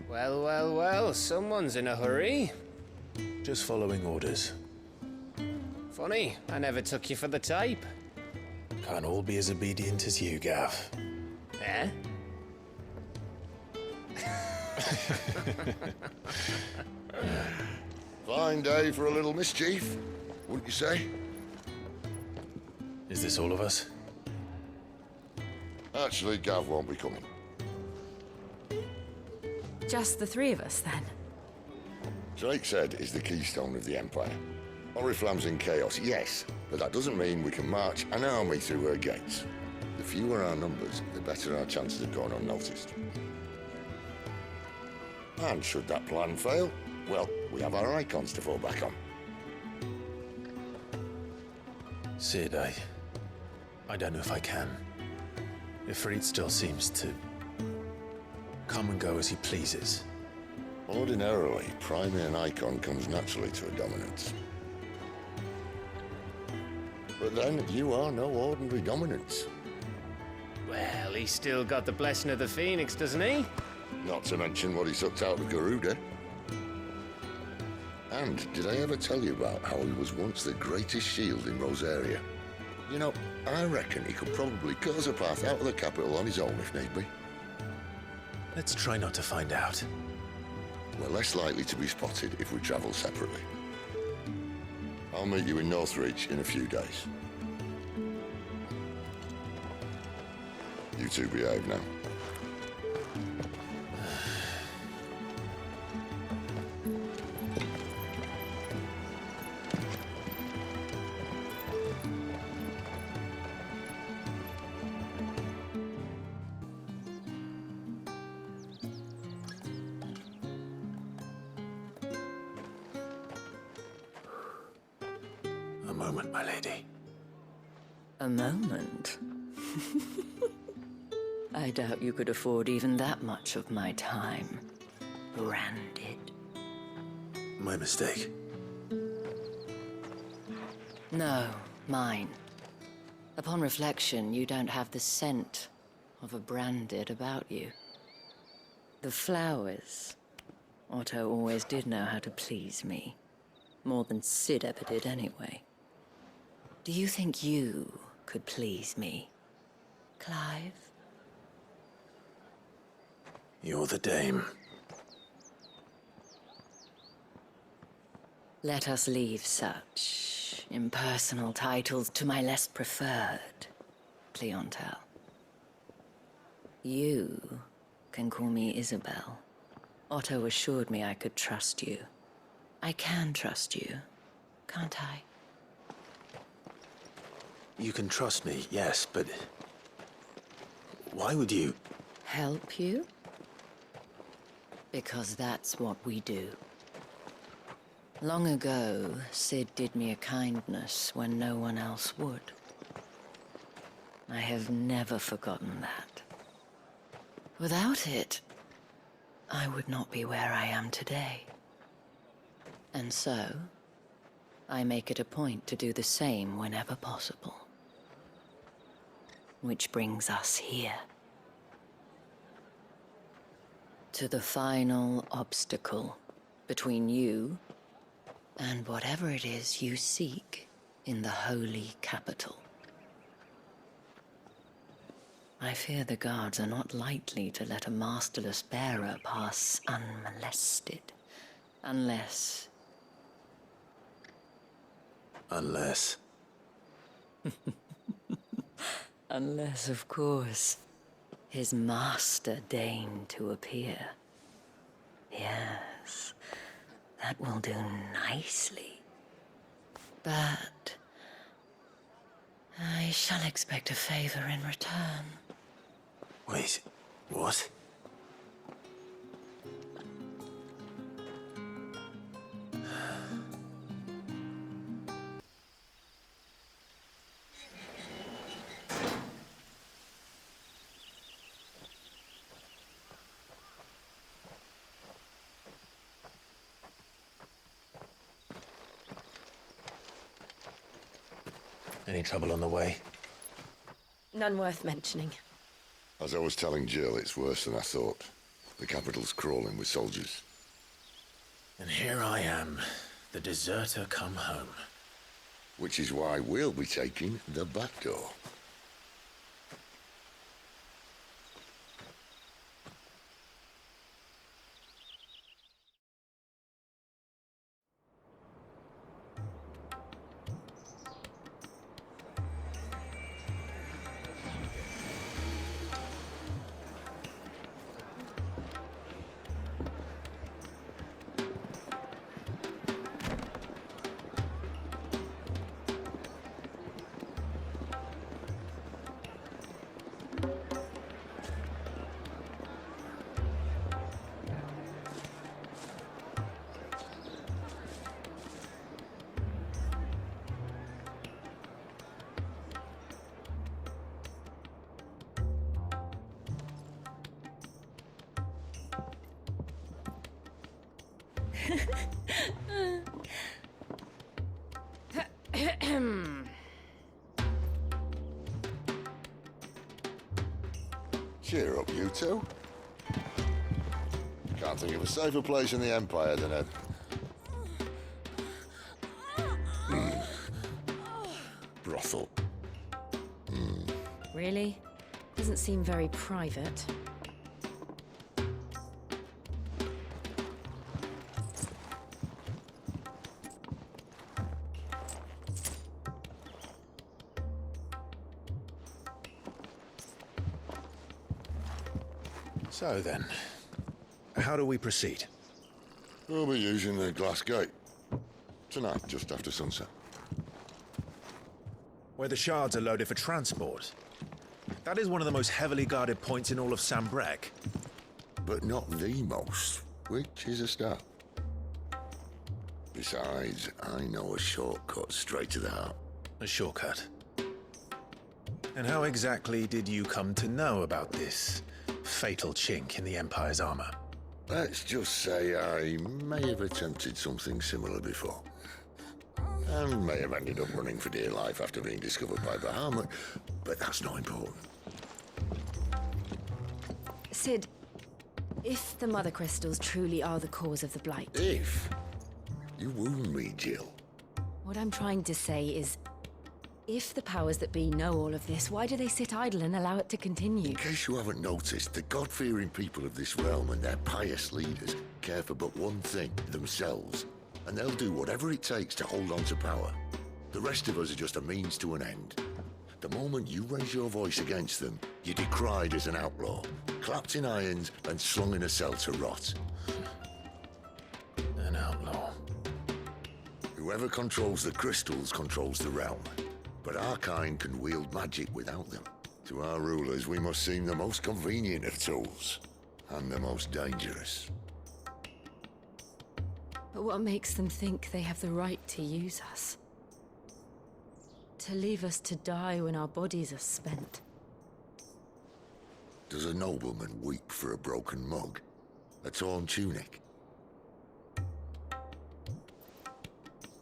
Well, well, well, someone's in a hurry. Just following orders. Funny, I never took you for the type. Can't all be as obedient as you, Gav. Eh? Fine day for a little mischief, wouldn't you say? Is this all of us? Actually, Gav won't be coming. Just the three of us, then? Drake said is the keystone of the Empire. Oriflamme's in chaos, yes, but that doesn't mean we can march an army through her gates. The fewer our numbers, the better our chances of going unnoticed. And should that plan fail, well, we have our icons to fall back on. Sid, I don't know if I can. Ifrit still seems to come and go as he pleases. Ordinarily, priming an icon comes naturally to a dominance. But then, you are no ordinary dominance. Well, he's still got the blessing of the Phoenix, doesn't he? Not to mention what he sucked out of Garuda. And did I ever tell you about how he was once the greatest shield in Rosaria? You know, I reckon he could probably cut us a path out of the capital on his own if need be. Let's try not to find out. We're less likely to be spotted if we travel separately. I'll meet you in Northreach in a few days. You two behave now. A moment, my lady. A moment? I doubt you could afford even that much of my time. Branded. My mistake. No, mine. Upon reflection, you don't have the scent of a branded about you. The flowers. Otto always did know how to please me. More than Sid ever did anyway. Do you think you could please me, Clive? You're the dame. Let us leave such impersonal titles to my less preferred clientele. You can call me Isabel. Otto assured me I could trust you. I can trust you, can't I? You can trust me, yes, but why would you? Help you? Because that's what we do. Long ago, Sid did me a kindness when no one else would. I have never forgotten that. Without it, I would not be where I am today. And so, I make it a point to do the same whenever possible. Which brings us here. To the final obstacle between you and whatever it is you seek in the holy capital. I fear the guards are not likely to let a masterless bearer pass unmolested, unless... Unless... Unless, of course, his master deigned to appear. Yes, that will do nicely. But I shall expect a favor in return. Wait, what? Any trouble on the way? None worth mentioning. As I was telling Jill, it's worse than I thought. The capital's crawling with soldiers. And here I am, the deserter come home. Which is why we'll be taking the back door. Cheer up, you two. Can't think of a safer place in the Empire than a... brothel. Really? Doesn't seem very private. So then, how do we proceed? We'll be using the glass gate. Tonight, just after sunset. Where the shards are loaded for transport. That is one of the most heavily guarded points in all of Sambrec. But not the most, which is a start. Besides, I know a shortcut straight to the heart. A shortcut. And how exactly did you come to know about this fatal chink in the Empire's armor? Let's just say I may have attempted something similar before. And may have ended up running for dear life after being discovered by Bahamut, but that's not important. Sid, if the Mother Crystals truly are the cause of the Blight... If you wound me, Jill. What I'm trying to say is, if the powers that be know all of this, why do they sit idle and allow it to continue? In case you haven't noticed, the God-fearing people of this realm and their pious leaders care for but one thing, themselves. And they'll do whatever it takes to hold on to power. The rest of us are just a means to an end. The moment you raise your voice against them, you're decried as an outlaw, clapped in irons and slung in a cell to rot. An outlaw. Whoever controls the crystals controls the realm. But our kind can wield magic without them. To our rulers, we must seem the most convenient of tools, and the most dangerous. But what makes them think they have the right to use us? To leave us to die when our bodies are spent? Does a nobleman weep for a broken mug? A torn tunic?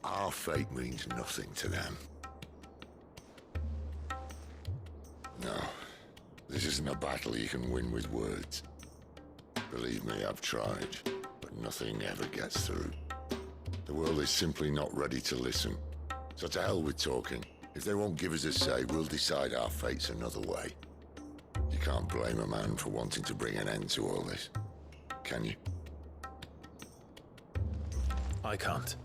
Our fate means nothing to them. No, this isn't a battle you can win with words. Believe me, I've tried, but nothing ever gets through. The world is simply not ready to listen. So to hell with talking. If they won't give us a say, we'll decide our fates another way. You can't blame a man for wanting to bring an end to all this, can you? I can't.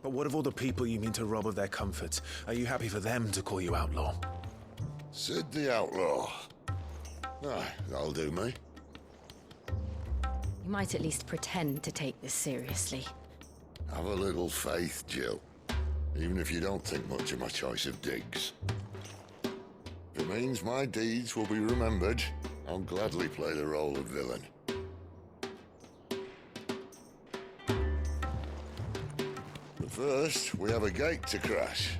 But what of all the people you mean to rob of their comforts? Are you happy for them to call you outlaw? Sid the Outlaw. Aye, that'll do me. You might at least pretend to take this seriously. Have a little faith, Jill. Even if you don't think much of my choice of digs. If it means my deeds will be remembered, I'll gladly play the role of villain. But first, we have a gate to crash.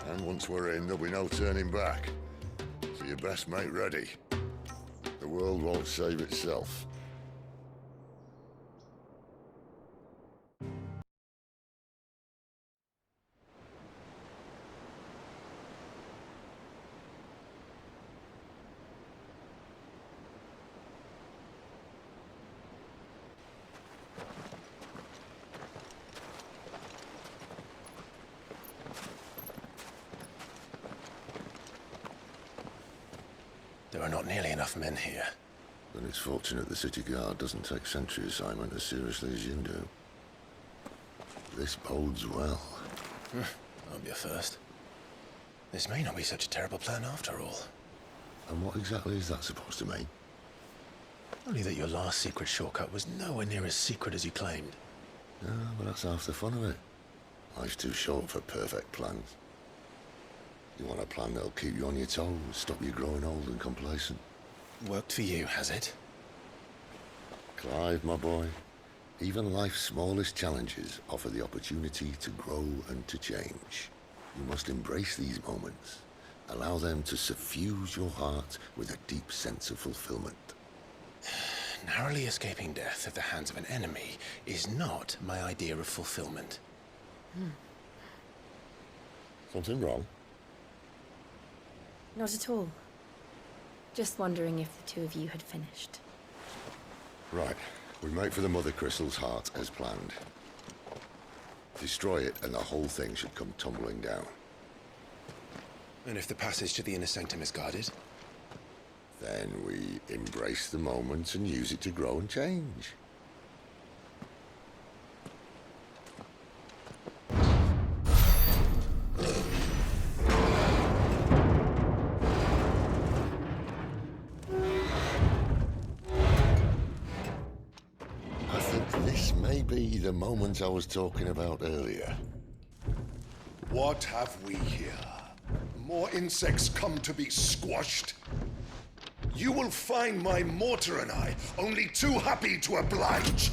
And once we're in, there'll be no turning back. So you best make ready. The world won't save itself. There are not nearly enough men here. Then it's fortunate the city guard doesn't take sentry assignment as seriously as you do. This bodes well. I'll be a first. This may not be such a terrible plan after all. And what exactly is that supposed to mean? Only that your last secret shortcut was nowhere near as secret as you claimed. Yeah, but that's half the fun of it. Life's too short for perfect plans. You want a plan that'll keep you on your toes, stop you growing old and complacent. Worked for you, has it? Clive, my boy, even life's smallest challenges offer the opportunity to grow and to change. You must embrace these moments. Allow them to suffuse your heart with a deep sense of fulfillment. Narrowly escaping death at the hands of an enemy is not my idea of fulfillment. Something wrong? Not at all. Just wondering if the two of you had finished. Right. We make for the Mother Crystal's heart as planned. Destroy it and the whole thing should come tumbling down. And if the passage to the inner sanctum is guarded? Then we embrace the moment and use it to grow and change. I think this may be the moment I was talking about earlier. What have we here? More insects come to be squashed? You will find my mortar and I only too happy to oblige.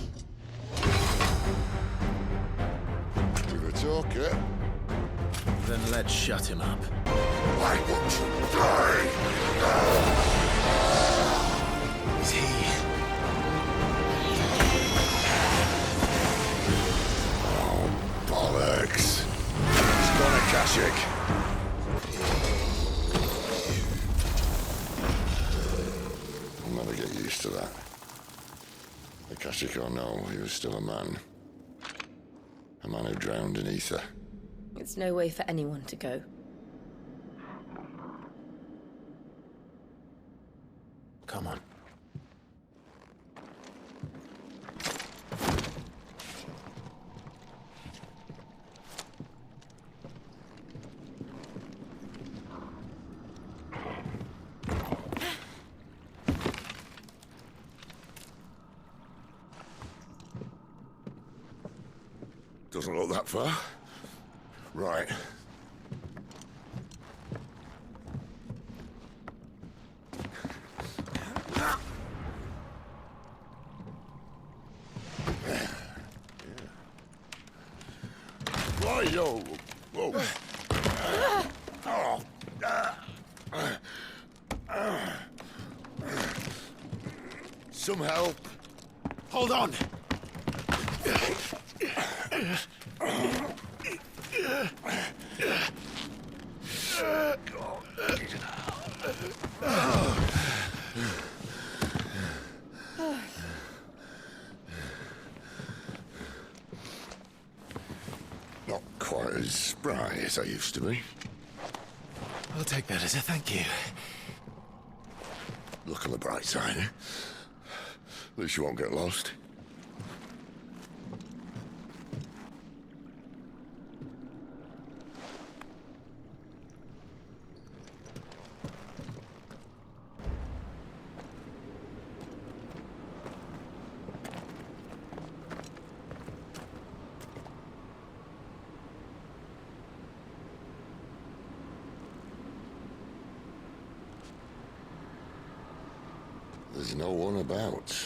To the talker. Then let's shut him up. Why won't you die? Is he... Bollocks. He's gone, Akashic. I'll never get used to that. Akashic or no, he was still a man. A man who drowned in ether. It's no way for anyone to go. Come on. Doesn't look that far. Right. Right, yo. Whoa. Some help. Hold on! Not quite as spry as I used to be. I'll take that as a thank you. Look on the bright side, eh? At least you won't get lost. There's no one about.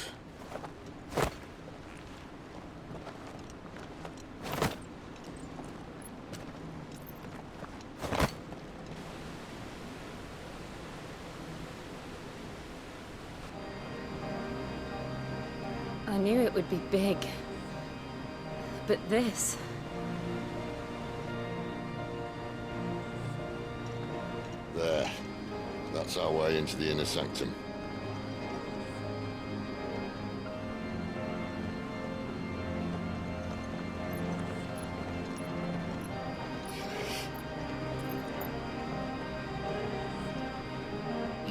I knew it would be big. But this... There. That's our way into the inner sanctum.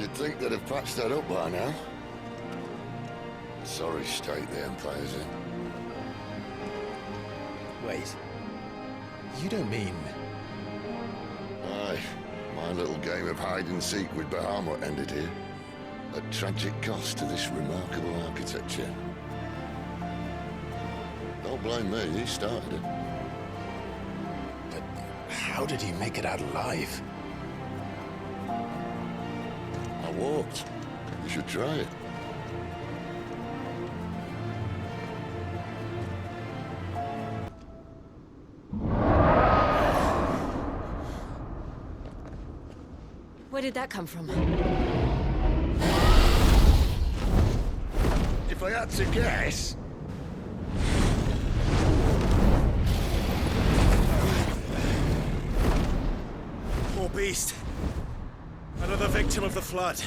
You'd think they'd have patched that up by now. Sorry state the Empire's in. Wait. You don't mean... Aye. My little game of hide-and-seek with Bahamut ended here. At tragic cost to this remarkable architecture. Don't blame me, he started it. But how did he make it out alive? I walked. You should try it. Where did that come from? If I had to guess... Poor beast. Another victim of the flood.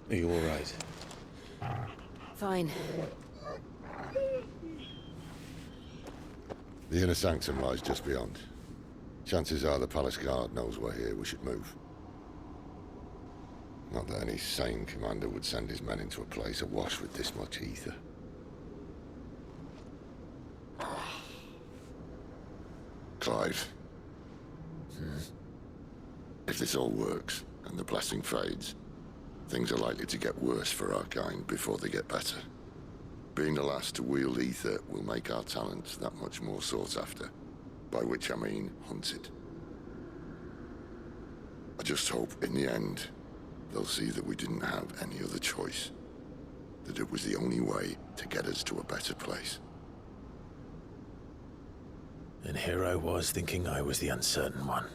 Are you all right? Fine. The inner sanctum lies just beyond. Chances are the palace guard knows we're here. We should move. Not that any sane commander would send his men into a place awash with this much ether. Clive. If this all works, and the blessing fades, things are likely to get worse for our kind before they get better. Being the last to wield ether will make our talents that much more sought after, by which I mean hunted. I just hope, in the end, they'll see that we didn't have any other choice. That it was the only way to get us to a better place. And here I was thinking I was the uncertain one.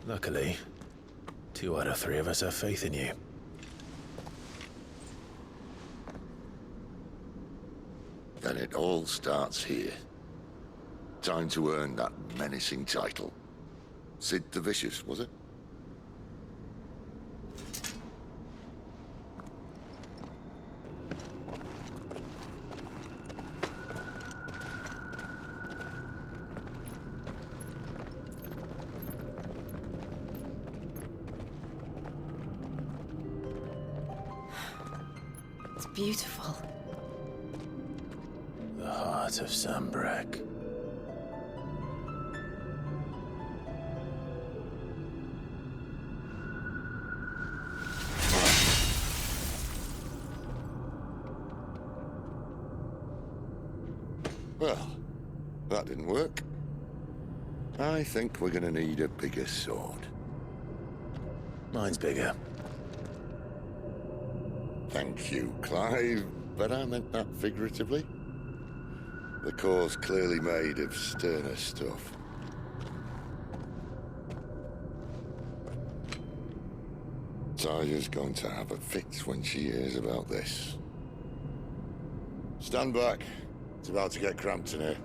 Luckily, 2 out of 3 of us have faith in you. Then it all starts here. Time to earn that menacing title. Sid the Vicious, was it? It's beautiful. The heart of Sambrek. Well, that didn't work. I think we're gonna need a bigger sword. Mine's bigger. Thank you, Clive, but I meant that figuratively. The core's clearly made of sterner stuff. Taya's going to have a fit when she hears about this. Stand back. It's about to get cramped in here.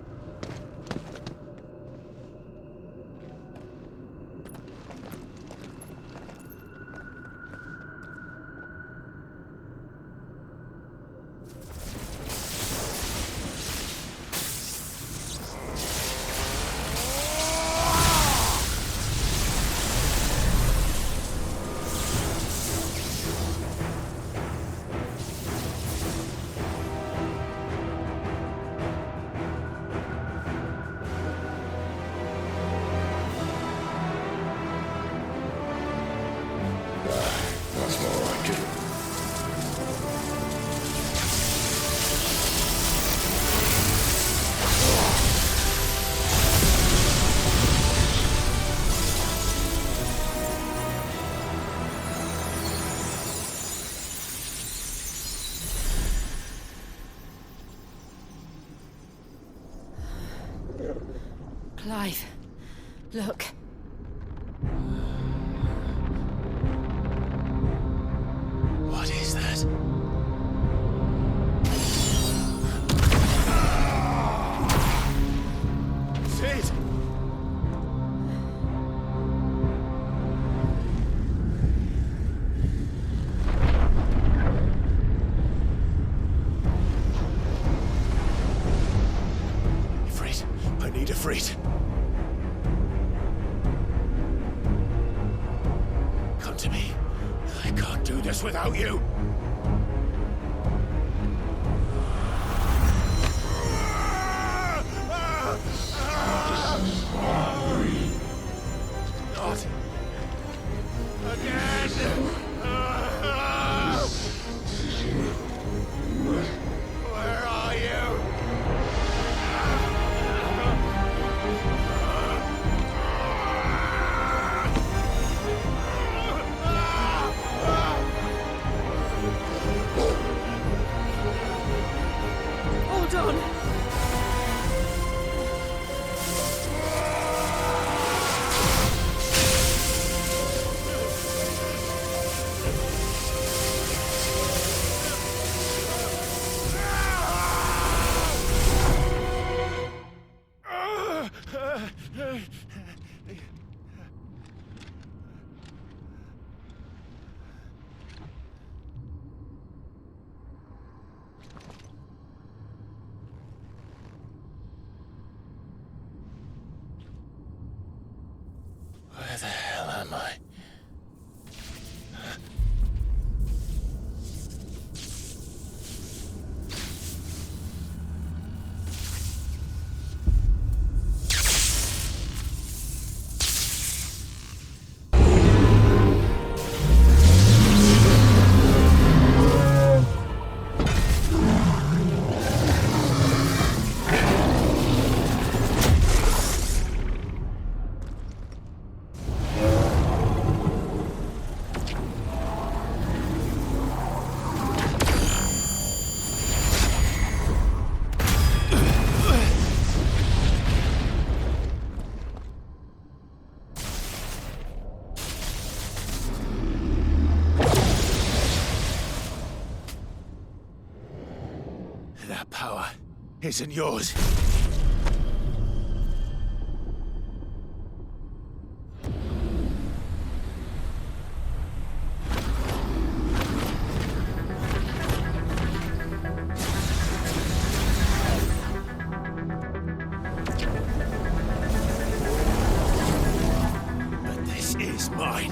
That's more like it. Clive, look. What is that? Ifrit. Come to me. I can't do this without you. Not again. Where are you? Hold on! Where the hell am I? That power isn't yours. But this is mine.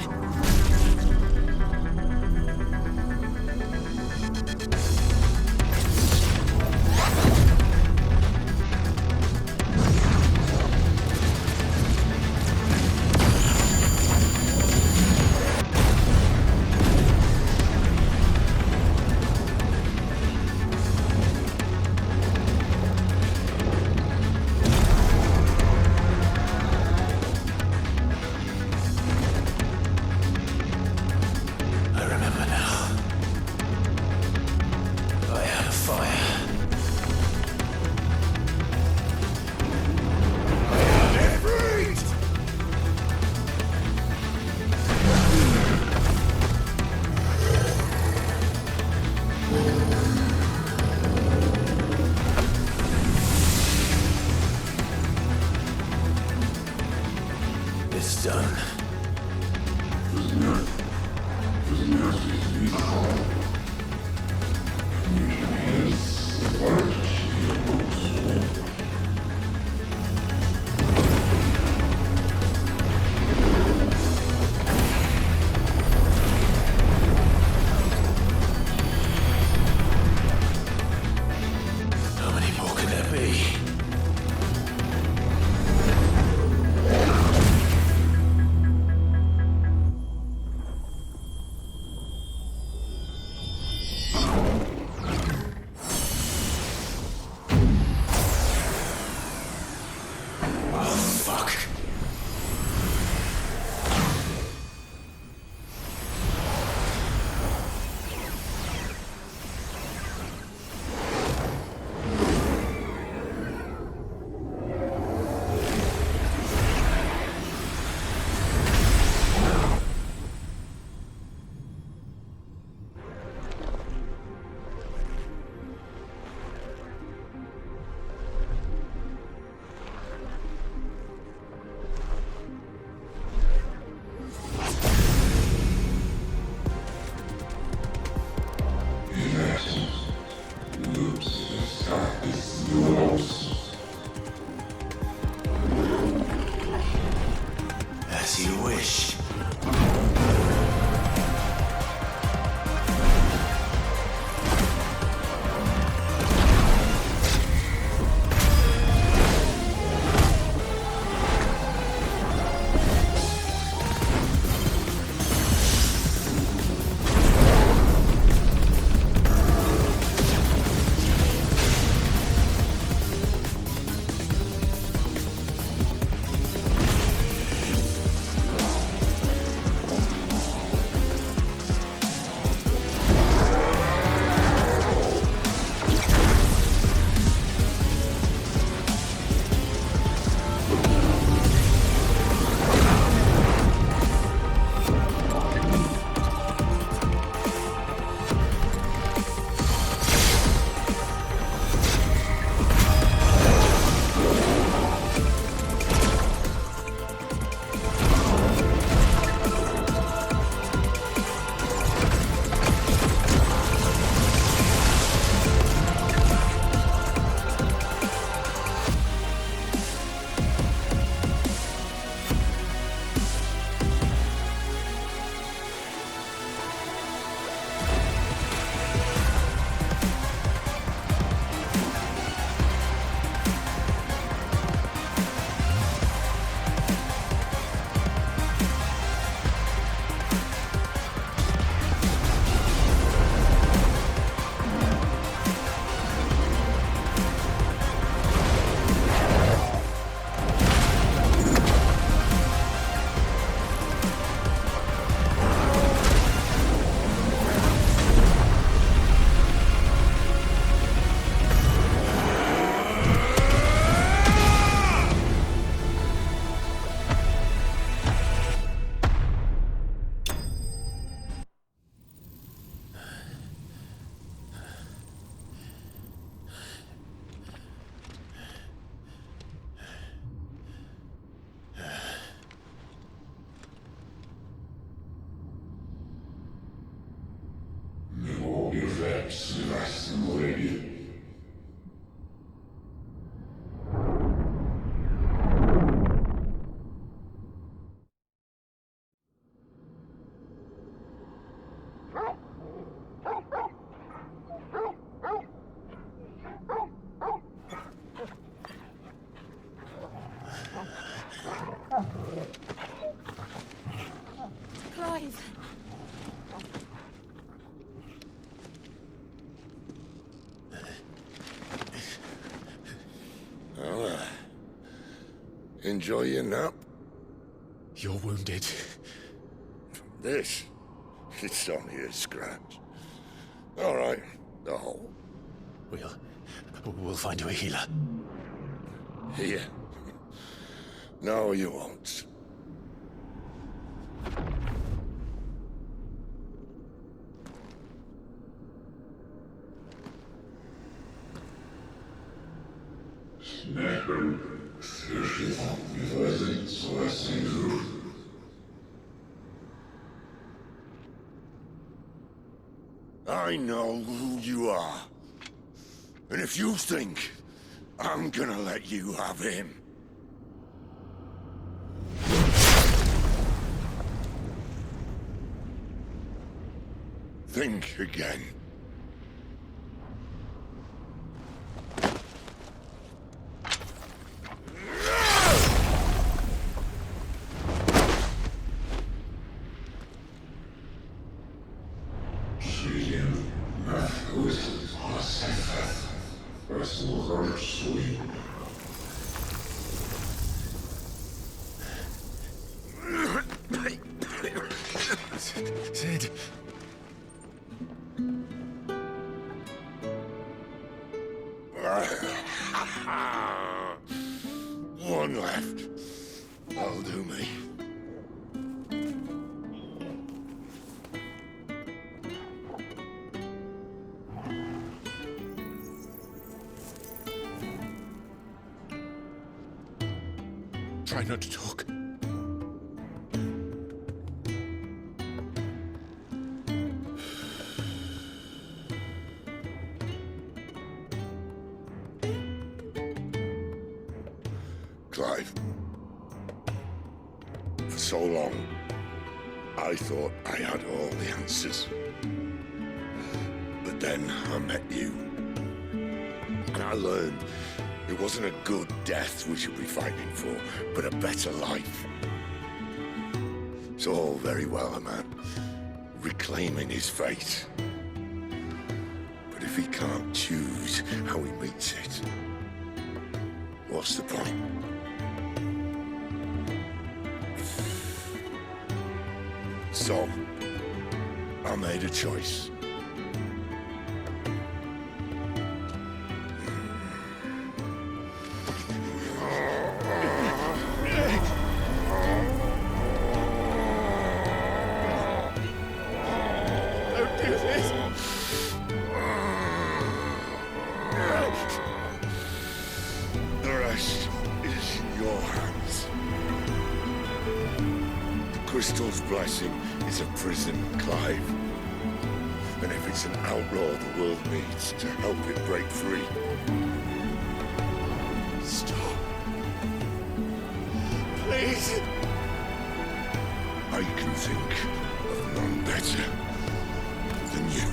Clive! Enjoy your nap? You're wounded. This? It's only a scratch. All right, the hole. We'll find you a healer. Here. No, you won't. I know who you are. And if you think I'm gonna let you have him... think again. Sid. One left. That'll do me. Try not to talk. Clive. For so long, I thought I had all the answers. But then I met you. And I learned it wasn't a good death we should be fighting for, but a better life. It's all very well, a man reclaiming his fate. But if he can't choose how he meets it, what's the point? So, I made a choice. The rest is in your hands. The Crystal's blessing is a prison, Clive. And if it's an outlaw the world needs to help it break free... Stop. Please. I can think of none better than you.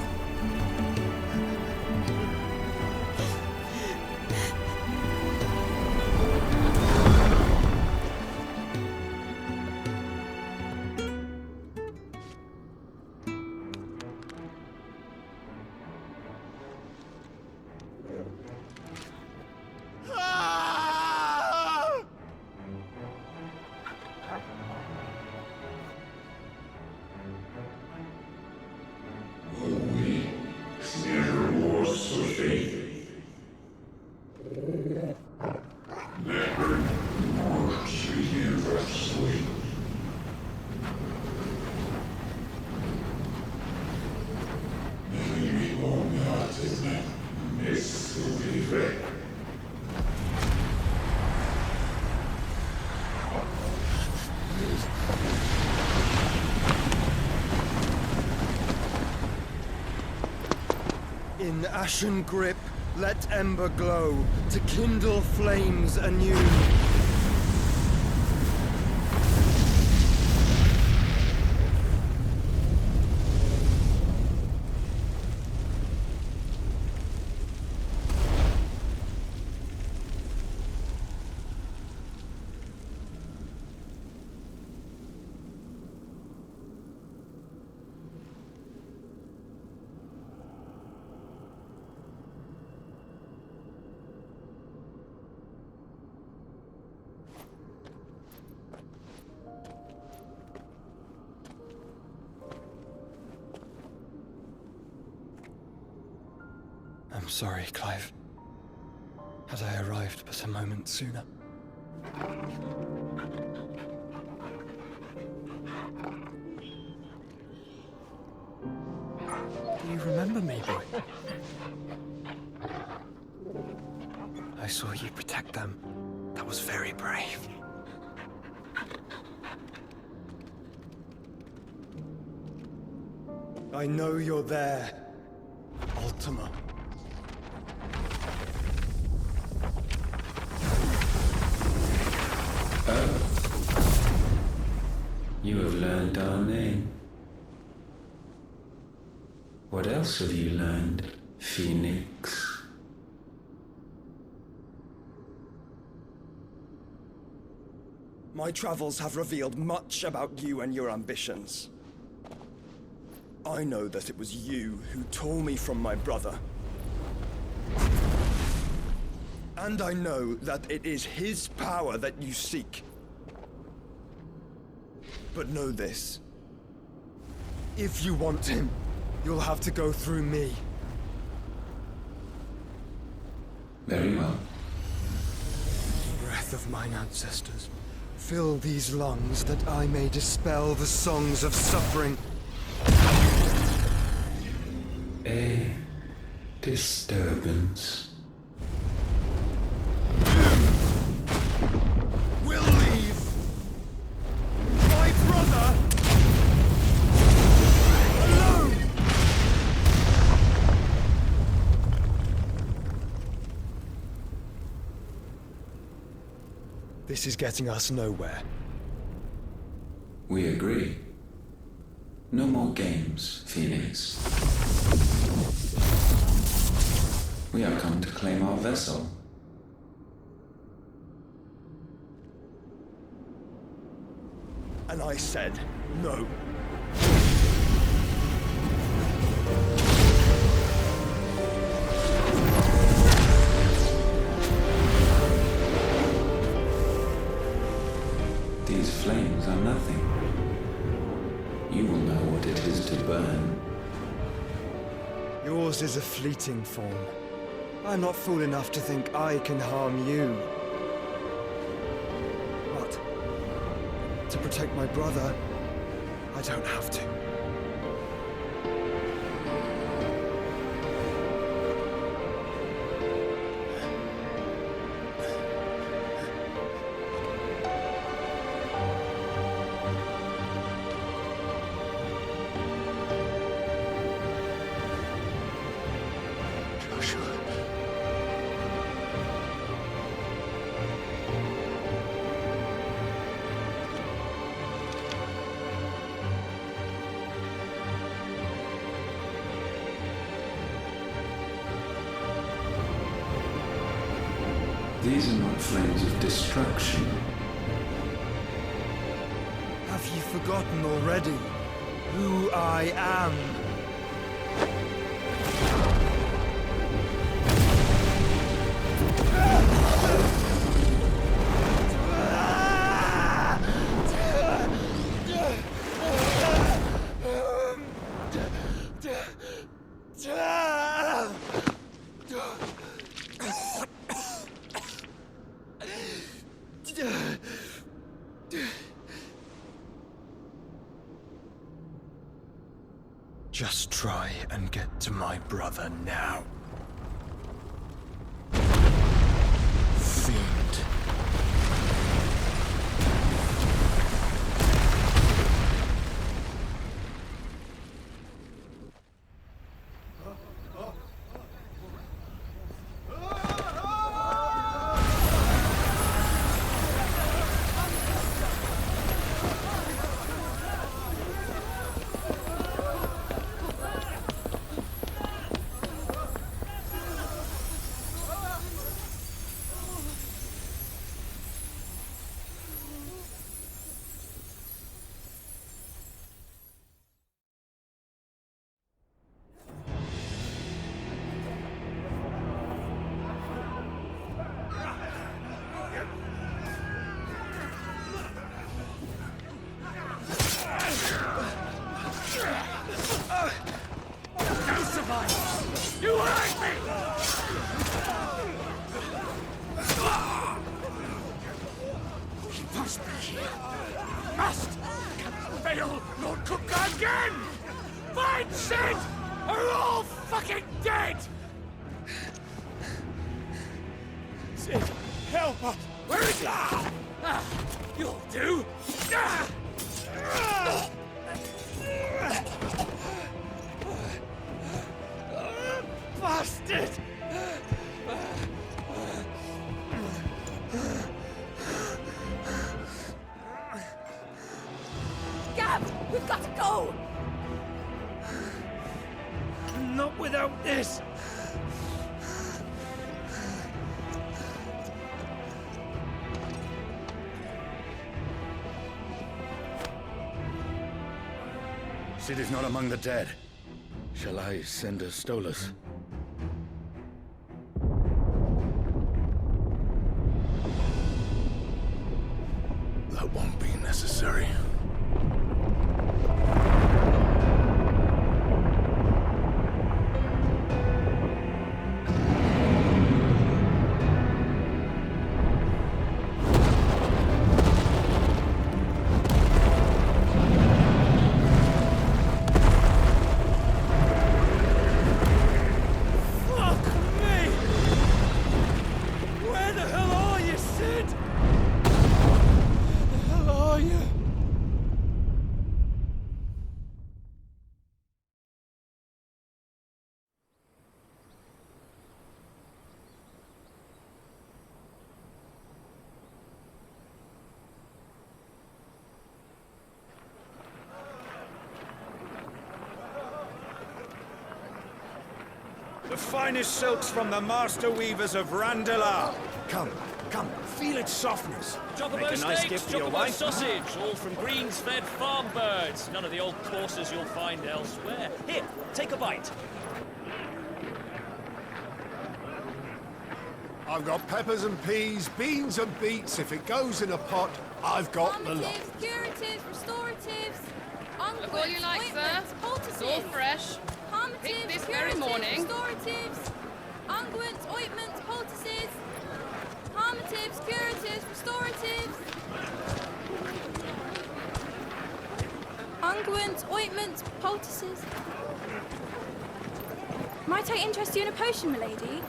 We In ashen grip, let ember glow to kindle flames anew. I'm sorry, Clive. Had I arrived but a moment sooner. Do you remember me, boy? I saw you protect them. That was very brave. I know you're there, Ultima. You have learned our name. What else have you learned, Phoenix? My travels have revealed much about you and your ambitions. I know that it was you who tore me from my brother. And I know that it is his power that you seek. But know this. If you want him, you'll have to go through me. Very well. Breath of mine ancestors, fill these lungs that I may dispel the songs of suffering. A disturbance. We'll leave! My brother! Alone! This is getting us nowhere. We agree. No more games, Phoenix. We have come to claim our vessel. And I said no. These flames are nothing. You will know what it is to burn. Yours is a fleeting form. I'm not fool enough to think I can harm you. But to protect my brother, I don't have to. These are not flames of destruction. Have you forgotten already who I am? Just try and get to my brother now. Fiend. You hurt me! He must be here. Must! Cannot fail, Lord Cook again! Find Sid! Or we're all fucking dead! Sid, help us! Where is he? You'll do! Bastard! Gab, we've got to go! Not without this! Sid is not among the dead. Shall I send a Stolas? That won't be necessary. The finest silks from the master weavers of Randalar. Come, feel its softness. Chocobo Make a nice steaks, gift for your chocobo wife. sausage, all from greens-fed farm birds. None of the old courses you'll find elsewhere. Here, take a bite. I've got peppers and peas, beans and beets. If it goes in a pot, I've got the lot. Curatives, restoratives, Look all you like, sir. It's all fresh. Picked this very morning. Restoratives, unguents, ointments, poultices, palmatives, curatives, restoratives, unguents, ointments, poultices. Might I interest you in a potion, milady?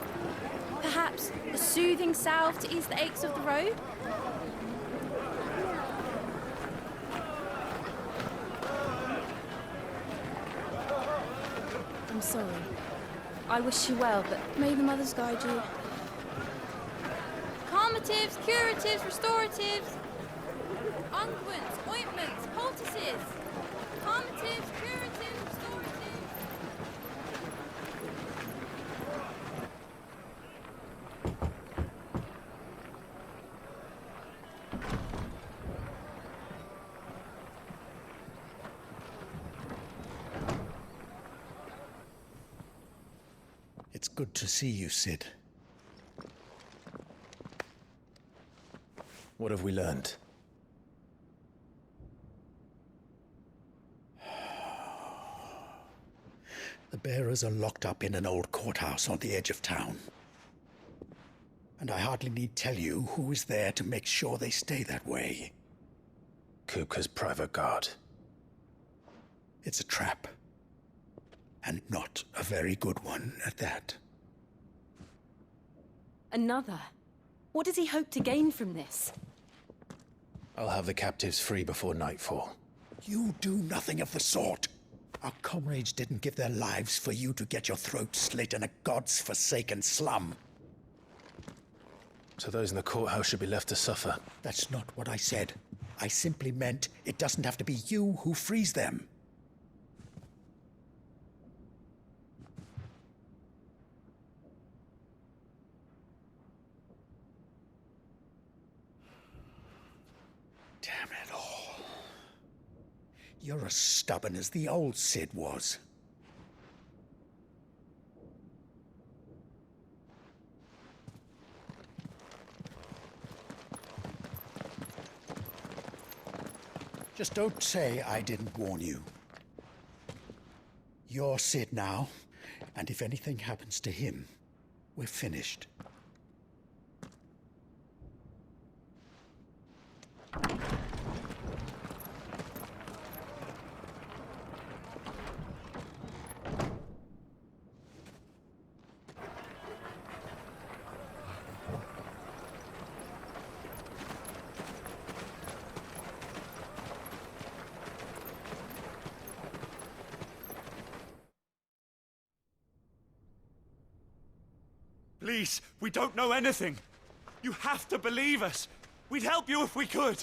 Perhaps a soothing salve to ease the aches of the road? I'm sorry. I wish you well, but may the mothers guide you. Calmatives, curatives, restoratives, unguents, ointments, poultices. Calmatives, curatives, restoratives. It's good to see you, Sid. What have we learned? The bearers are locked up in an old courthouse on the edge of town. And I hardly need tell you who is there to make sure they stay that way. Kupka's private guard. It's a trap. And not a very good one at that. Another? What does he hope to gain from this? I'll have the captives free before nightfall. You do nothing of the sort. Our comrades didn't give their lives for you to get your throat slit in a god's forsaken slum. So those in the courthouse should be left to suffer. That's not what I said. I simply meant it doesn't have to be you who frees them. Damn it all. You're as stubborn as the old Sid was. Just don't say I didn't warn you. You're Sid now, And if anything happens to him, we're finished. Please, we don't know anything. You have to believe us. We'd help you if we could.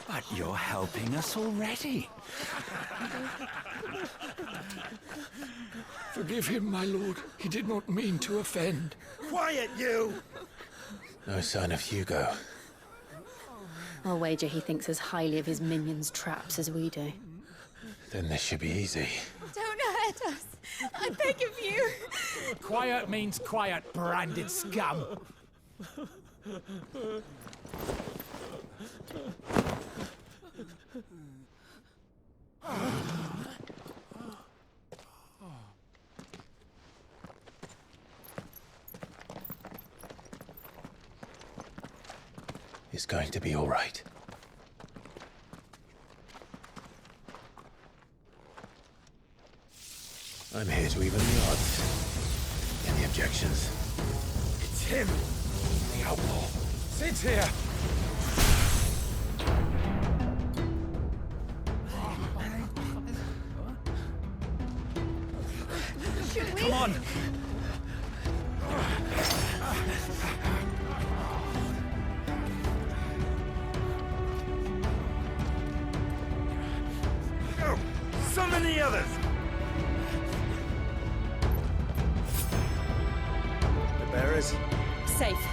But you're helping us already. Forgive him, my lord. He did not mean to offend. Quiet, you! No sign of Hugo. I'll wager he thinks as highly of his minions' traps as we do. Then this should be easy. Don't hurt us. I beg of you. Quiet means quiet, branded scum. It's going to be all right. I'm here to even the odds. Any objections? It's him, the outlaw. Sid's here. Should we? Come on. Go! Summon the others! The bearers? Safe.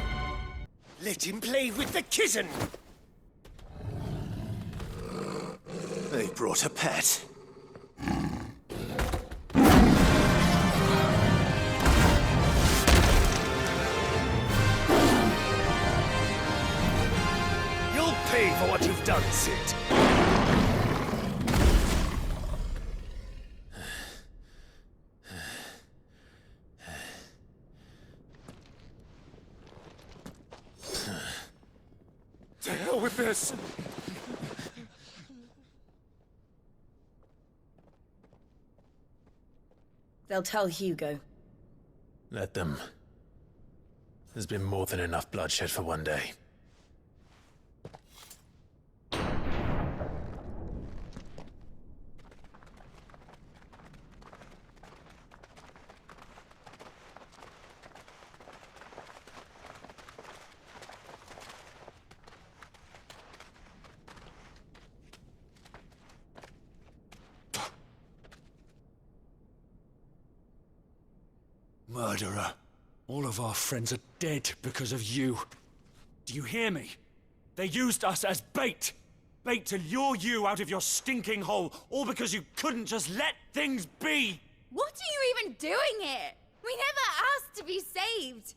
Let him play with the kitten! They brought a pet. You'll pay for what you've done, Sid. To hell with this! They'll tell Hugo. Let them. There's been more than enough bloodshed for one day. Murderer. All of our friends are dead because of you. Do you hear me? They used us as bait. Bait to lure you out of your stinking hole, all because you couldn't just let things be. What are you even doing here? We never asked to be saved.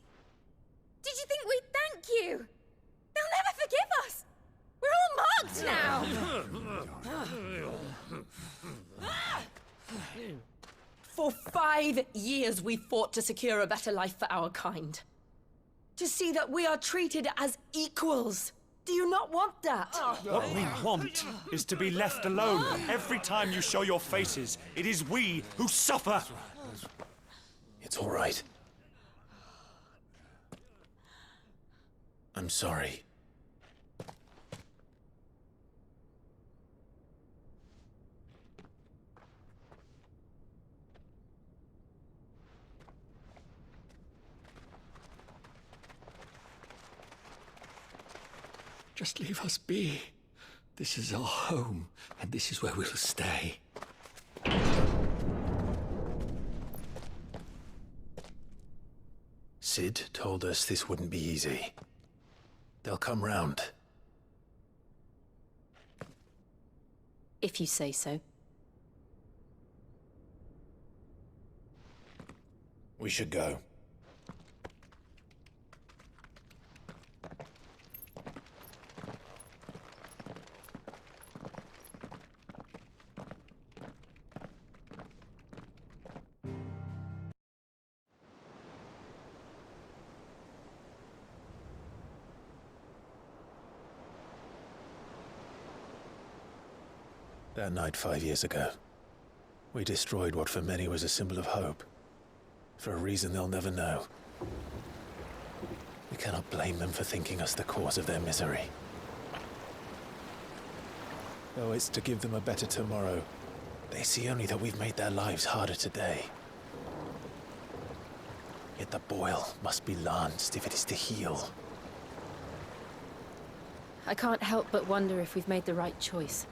Did you think we'd thank you? They'll never forgive us. We're all marked now. For 5 years we fought to secure a better life for our kind. To see that we are treated as equals. Do you not want that? What we want is to be left alone. Every time you show your faces, it is we who suffer. It's all right. I'm sorry. Just leave us be. This is our home, and this is where we'll stay. Sid told us this wouldn't be easy. They'll come round. If you say so. We should go. That night 5 years ago, we destroyed what for many was a symbol of hope. For a reason they'll never know. We cannot blame them for thinking us the cause of their misery. Though it's to give them a better tomorrow, they see only that we've made their lives harder today. Yet the boil must be lanced if it is to heal. I can't help but wonder if we've made the right choice.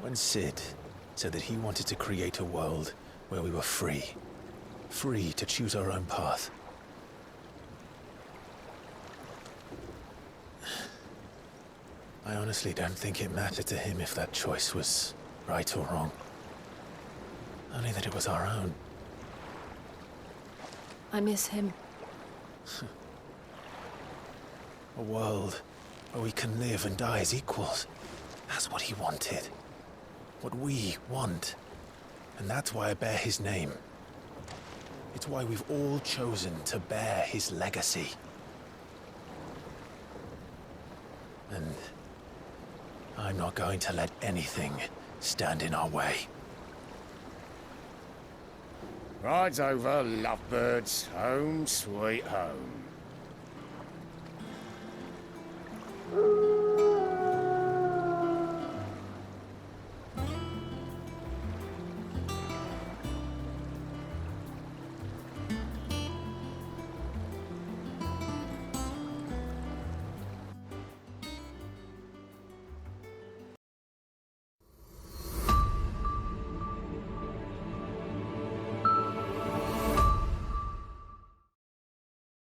When Sid said that he wanted to create a world where we were free. Free to choose our own path. I honestly don't think it mattered to him if that choice was right or wrong. Only that it was our own. I miss him. A world where we can live and die as equals. That's what he wanted. What we want. And that's why I bear his name. It's why we've all chosen to bear his legacy. And I'm not going to let anything stand in our way. Ride's over, lovebirds. Home sweet home.